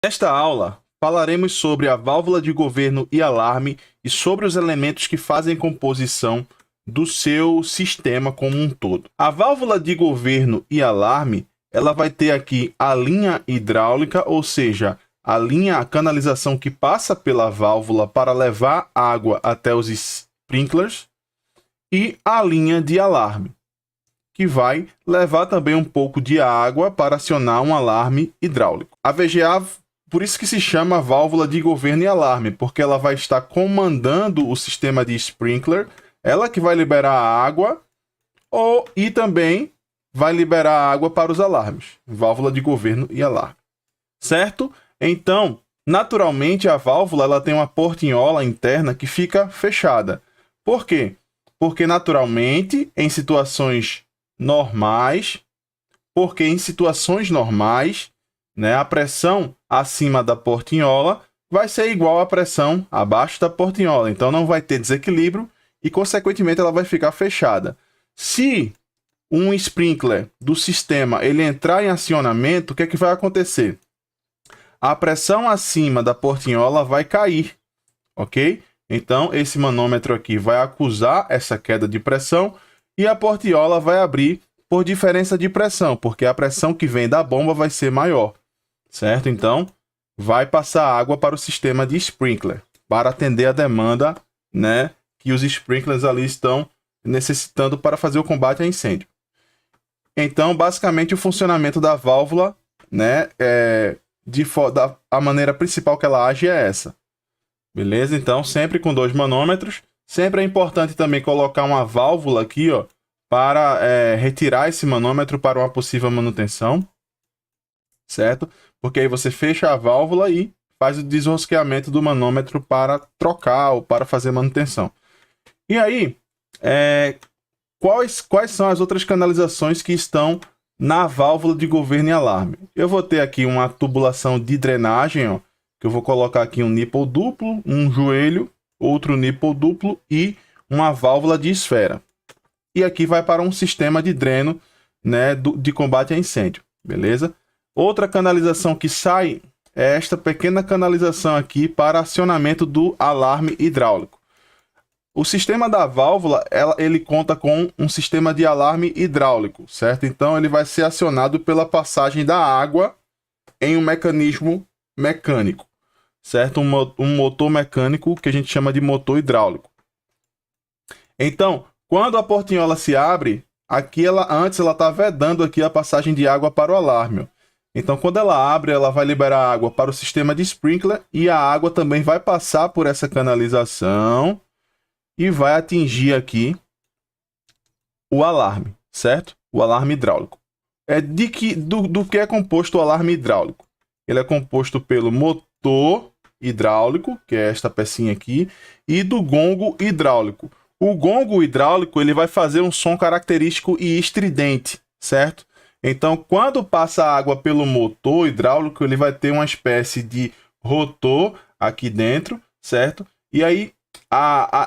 Nesta aula, falaremos sobre a válvula de governo e alarme e sobre os elementos que fazem composição do seu sistema como um todo. A válvula de governo e alarme, ela vai ter aqui a linha hidráulica, ou seja, a canalização que passa pela válvula para levar água até os sprinklers, e a linha de alarme, que vai levar também um pouco de água para acionar um alarme hidráulico. A VGA, por isso que se chama válvula de governo e alarme, porque ela vai estar comandando o sistema de sprinkler, ela que vai liberar a água e também vai liberar água para os alarmes. Válvula de governo e alarme. Certo? Então, naturalmente, a válvula ela tem uma portinhola interna que fica fechada. Por quê? Porque, naturalmente, em situações normais, né, a pressão acima da portinhola vai ser igual à pressão abaixo da portinhola. Então, não vai ter desequilíbrio e, consequentemente, ela vai ficar fechada. Se um sprinkler do sistema ele entrar em acionamento, o que é que vai acontecer? A pressão acima da portinhola vai cair, ok? Então, esse manômetro aqui vai acusar essa queda de pressão e a portinhola vai abrir por diferença de pressão, porque a pressão que vem da bomba vai ser maior, certo? Então, vai passar água para o sistema de sprinkler, para atender a demanda, né, que os sprinklers ali estão necessitando para fazer o combate a incêndio. Então, basicamente, o funcionamento da válvula, né, a maneira principal que ela age é essa. Beleza? Então, sempre com 2 manômetros. Sempre é importante também colocar uma válvula aqui, ó, para retirar esse manômetro para uma possível manutenção. Certo? Porque aí você fecha a válvula e faz o desrosqueamento do manômetro para trocar ou para fazer manutenção. E aí, quais são as outras canalizações que estão na válvula de governo e alarme? Eu vou ter aqui uma tubulação de drenagem, ó, que eu vou colocar aqui um nipple duplo, um joelho, outro nipple duplo e uma válvula de esfera. E aqui vai para um sistema de dreno, né, de combate a incêndio, beleza? Outra canalização que sai é esta pequena canalização aqui para acionamento do alarme hidráulico. O sistema da válvula, ele conta com um sistema de alarme hidráulico, certo? Então, ele vai ser acionado pela passagem da água em um mecanismo mecânico, certo? Um motor mecânico que a gente chama de motor hidráulico. Então, quando a portinhola se abre, aqui antes ela está vedando aqui a passagem de água para o alarme. Então, quando ela abre, ela vai liberar água para o sistema de sprinkler e a água também vai passar por essa canalização e vai atingir aqui o alarme, certo? O alarme hidráulico. Do que é composto o alarme hidráulico? Ele é composto pelo motor hidráulico, que é esta pecinha aqui, e do gongo hidráulico. O gongo hidráulico ele vai fazer um som característico e estridente, certo? Então, quando passa a água pelo motor hidráulico, ele vai ter uma espécie de rotor aqui dentro, certo? E aí,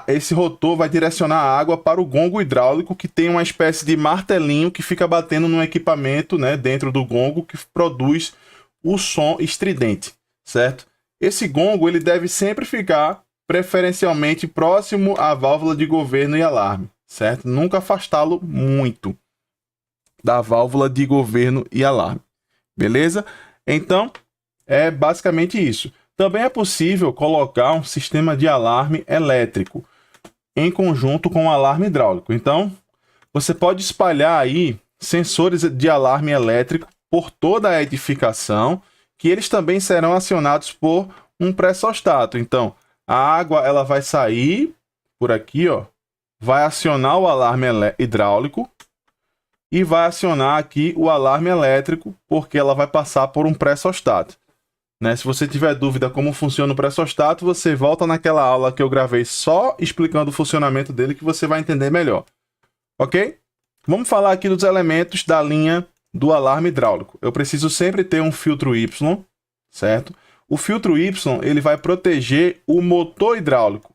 esse rotor vai direcionar a água para o gongo hidráulico, que tem uma espécie de martelinho que fica batendo no equipamento, né, dentro do gongo, que produz o som estridente, certo? Esse gongo ele deve sempre ficar preferencialmente próximo à válvula de governo e alarme, certo? Nunca afastá-lo muito da válvula de governo e alarme, beleza? Então, é basicamente isso. Também é possível colocar um sistema de alarme elétrico em conjunto com o alarme hidráulico. Então, você pode espalhar aí sensores de alarme elétrico por toda a edificação, que eles também serão acionados por um pré-sostato. Então, a água ela vai sair por aqui, ó, vai acionar o alarme hidráulico e vai acionar aqui o alarme elétrico, porque ela vai passar por um pré-sostato. Né? Se você tiver dúvida como funciona o pré-sostato, você volta naquela aula que eu gravei só explicando o funcionamento dele, que você vai entender melhor. Ok? Vamos falar aqui dos elementos da linha do alarme hidráulico. Eu preciso sempre ter um filtro Y, certo? O filtro Y ele vai proteger o motor hidráulico.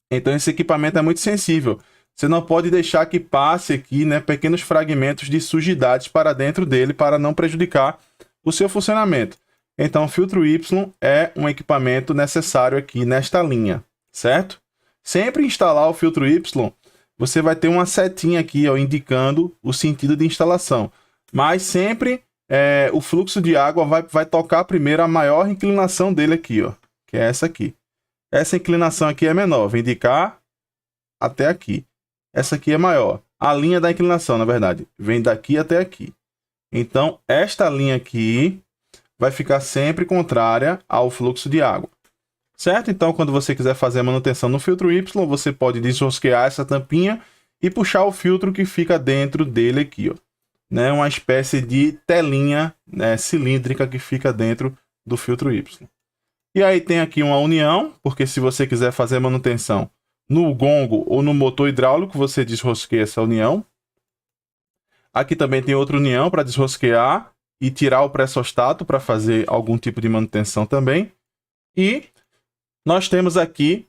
Então esse equipamento é muito sensível. Você não pode deixar que passe aqui, né, pequenos fragmentos de sujidades para dentro dele para não prejudicar o seu funcionamento. Então, o filtro Y é um equipamento necessário aqui nesta linha, certo? Sempre instalar o filtro Y, você vai ter uma setinha aqui, ó, indicando o sentido de instalação. Mas sempre o fluxo de água vai tocar primeiro a maior inclinação dele aqui, ó, que é essa aqui. Essa inclinação aqui é menor, vem de cá até aqui. Essa aqui é maior. A linha da inclinação, na verdade, vem daqui até aqui. Então, esta linha aqui vai ficar sempre contrária ao fluxo de água. Certo? Então, quando você quiser fazer a manutenção no filtro Y, você pode desrosquear essa tampinha e puxar o filtro que fica dentro dele aqui, ó. Né? Uma espécie de telinha, né, cilíndrica que fica dentro do filtro Y. E aí tem aqui uma união, porque se você quiser fazer manutenção no gongo ou no motor hidráulico, você desrosqueia essa união. Aqui também tem outra união para desrosquear e tirar o pressostato para fazer algum tipo de manutenção também. E nós temos aqui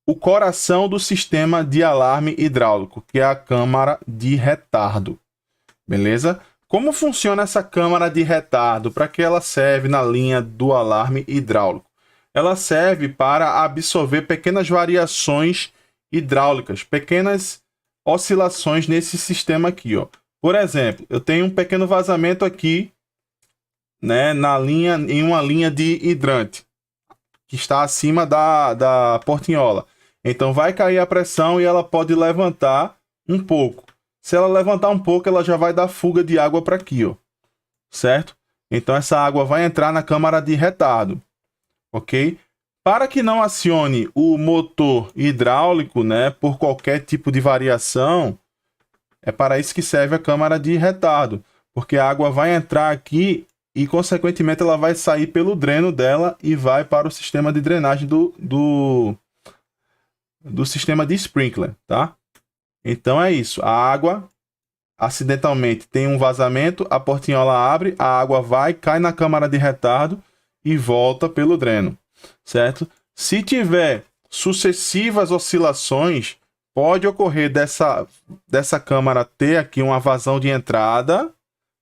o coração do sistema de alarme hidráulico, que é a câmara de retardo. Beleza? Como funciona essa câmara de retardo? Para que ela serve na linha do alarme hidráulico? Ela serve para absorver pequenas variações hidráulicas, pequenas oscilações nesse sistema aqui, ó. Por exemplo, eu tenho um pequeno vazamento aqui, né, em uma linha de hidrante, que está acima da portinhola. Então vai cair a pressão e ela pode levantar um pouco. Se ela levantar um pouco, ela já vai dar fuga de água para aqui, ó. Certo? Então essa água vai entrar na câmara de retardo. Ok? Para que não acione o motor hidráulico, né, por qualquer tipo de variação, é para isso que serve a câmara de retardo. Porque a água vai entrar aqui e, consequentemente, ela vai sair pelo dreno dela e vai para o sistema de drenagem do sistema de sprinkler, tá? Então é isso. A água, acidentalmente, tem um vazamento, a portinhola abre, a água vai, cai na câmara de retardo e volta pelo dreno, certo? Se tiver sucessivas oscilações, pode ocorrer dessa câmara ter aqui uma vazão de entrada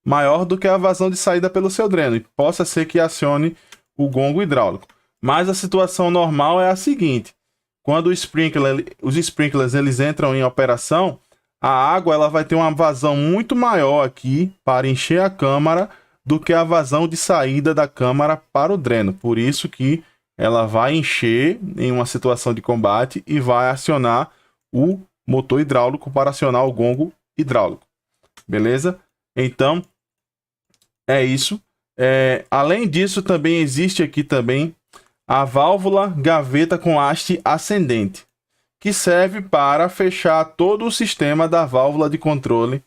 maior do que a vazão de saída pelo seu dreno, e possa ser que acione o gongo hidráulico. Mas a situação normal é a seguinte: quando os sprinklers eles entram em operação, a água ela vai ter uma vazão muito maior aqui para encher a câmara do que a vazão de saída da câmara para o dreno. Por isso que ela vai encher em uma situação de combate e vai acionar o motor hidráulico para acionar o gongo hidráulico. Beleza? Então, é isso. Além disso, também existe aqui também a válvula gaveta com haste ascendente, que serve para fechar todo o sistema da válvula de controle,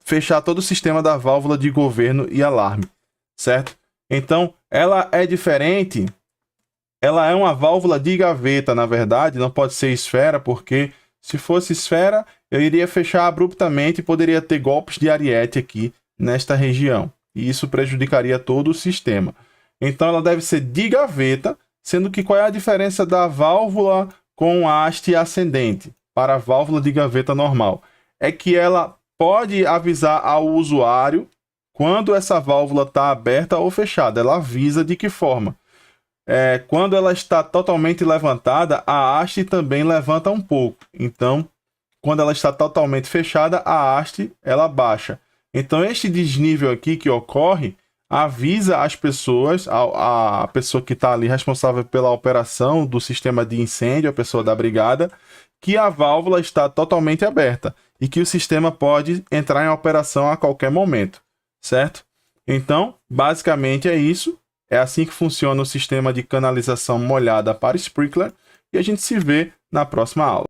fechar todo o sistema da válvula de governo e alarme, certo? Então, ela é diferente, ela é uma válvula de gaveta, na verdade, não pode ser esfera, porque se fosse esfera, eu iria fechar abruptamente e poderia ter golpes de ariete aqui nesta região, e isso prejudicaria todo o sistema. Então ela deve ser de gaveta, sendo que qual é a diferença da válvula com haste ascendente para a válvula de gaveta normal? É que ela pode avisar ao usuário quando essa válvula está aberta ou fechada. Ela avisa de que forma? Quando ela está totalmente levantada, a haste também levanta um pouco. Então, quando ela está totalmente fechada, a haste ela baixa. Então, este desnível aqui que ocorre avisa as pessoas, a pessoa que está ali responsável pela operação do sistema de incêndio, a pessoa da brigada, que a válvula está totalmente aberta e que o sistema pode entrar em operação a qualquer momento, certo? Então, basicamente é isso. É assim que funciona o sistema de canalização molhada para sprinkler e a gente se vê na próxima aula.